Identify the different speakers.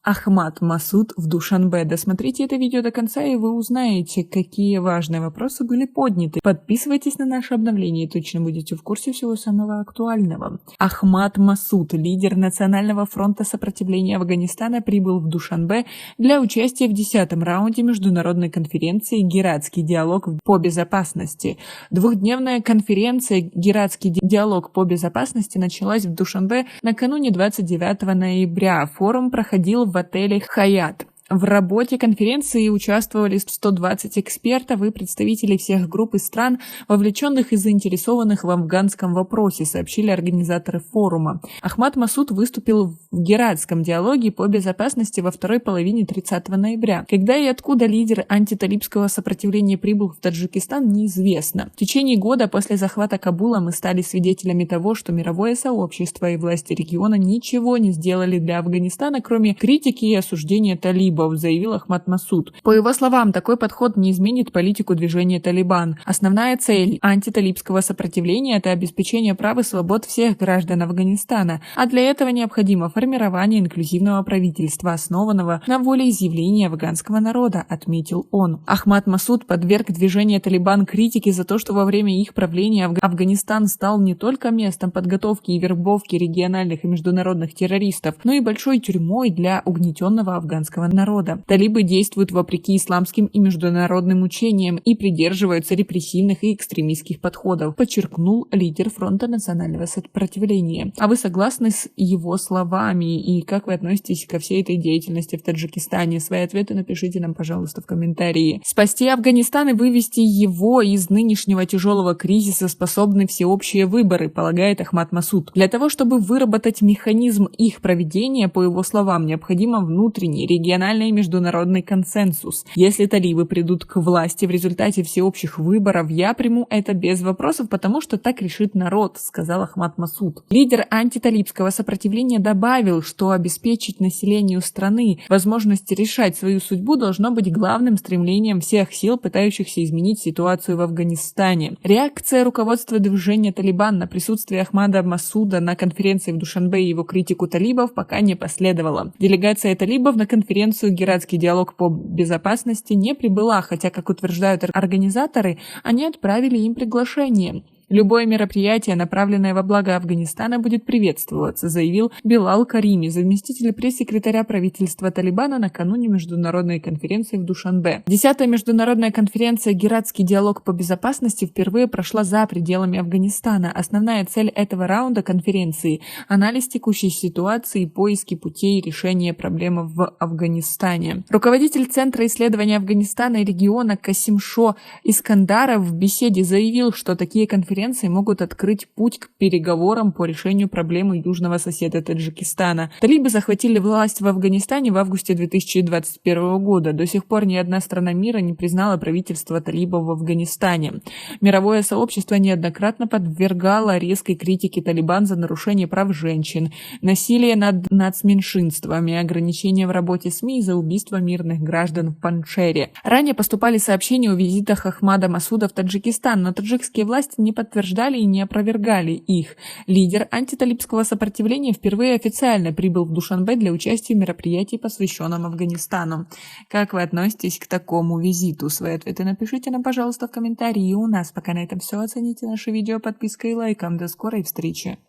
Speaker 1: Ахмад Масуд в Душанбе. Досмотрите это видео до конца, и вы узнаете, какие важные вопросы были подняты. Подписывайтесь на наше обновление, и точно будете в курсе всего самого актуального. Ахмад Масуд, лидер Национального фронта сопротивления Афганистана, прибыл в Душанбе для участия в 10-м раунде международной конференции «Гератский диалог по безопасности». Двухдневная конференция «Гератский диалог по безопасности» началась в Душанбе накануне 29 ноября. Форум проходил в отеле «Хаят». В работе конференции участвовали 120 экспертов и представители всех групп и стран, вовлеченных и заинтересованных в афганском вопросе, сообщили организаторы форума. Ахмад Масуд выступил в Гератском диалоге по безопасности во второй половине 30 ноября. Когда и откуда лидер антиталибского сопротивления прибыл в Таджикистан, неизвестно. В течение года после захвата Кабула мы стали свидетелями того, что мировое сообщество и власти региона ничего не сделали для Афганистана, кроме критики и осуждения талибов, заявил Ахмад Масуд. По его словам, такой подход не изменит политику движения «Талибан». Основная цель антиталибского сопротивления – это обеспечение прав и свобод всех граждан Афганистана, а для этого необходимо формирование инклюзивного правительства, основанного на волеизъявлении афганского народа, отметил он. Ахмад Масуд подверг движение «Талибан» критике за то, что во время их правления Афганистан стал не только местом подготовки и вербовки региональных и международных террористов, но и большой тюрьмой для угнетенного афганского народа. Талибы действуют вопреки исламским и международным учениям и придерживаются репрессивных и экстремистских подходов, подчеркнул лидер фронта национального сопротивления. А вы согласны с его словами? И как вы относитесь ко всей этой деятельности в Таджикистане? Свои ответы напишите нам, пожалуйста, в комментарии. Спасти Афганистан и вывести его из нынешнего тяжелого кризиса способны всеобщие выборы, полагает Ахмад Масуд. Для того, чтобы выработать механизм их проведения, по его словам, необходимо внутренний, региональный и международный консенсус. Если талибы придут к власти в результате всеобщих выборов, я приму это без вопросов, потому что так решит народ, сказал Ахмад Масуд. Лидер антиталибского сопротивления добавил, что обеспечить населению страны возможность решать свою судьбу должно быть главным стремлением всех сил, пытающихся изменить ситуацию в Афганистане. Реакция руководства движения «Талибан» на присутствие Ахмада Масуда на конференции в Душанбе и его критику талибов пока не последовала. Делегация талибов на конференцию «Гератский диалог по безопасности» не прибыла, хотя, как утверждают организаторы, они отправили им приглашение. Любое мероприятие, направленное во благо Афганистана, будет приветствоваться, заявил Билал Карими, заместитель пресс-секретаря правительства Талибана накануне международной конференции в Душанбе. 10-я международная конференция «Гератский диалог по безопасности» впервые прошла за пределами Афганистана. Основная цель этого раунда конференции – анализ текущей ситуации и поиски путей решения проблемы в Афганистане. Руководитель Центра исследования Афганистана и региона Касимшо Искандаров в беседе заявил, что такие конференции могут открыть путь к переговорам по решению проблемы южного соседа Таджикистана. Талибы захватили власть в Афганистане в августе 2021 года. До сих пор ни одна страна мира не признала правительство талибов в Афганистане. Мировое сообщество неоднократно подвергало резкой критике Талибан за нарушение прав женщин, насилие над нацменьшинствами, ограничения в работе СМИ за убийство мирных граждан в Паншере. Ранее поступали сообщения о визитах Ахмада Масуда в Таджикистан, но таджикские власти не подтверждали и не опровергали их. Лидер антиталибского сопротивления впервые официально прибыл в Душанбе для участия в мероприятии, посвященном Афганистану. Как вы относитесь к такому визиту? Свои ответы напишите нам, пожалуйста, в комментарии. И у нас пока на этом все. Оцените наше видео подпиской и лайком. До скорой встречи!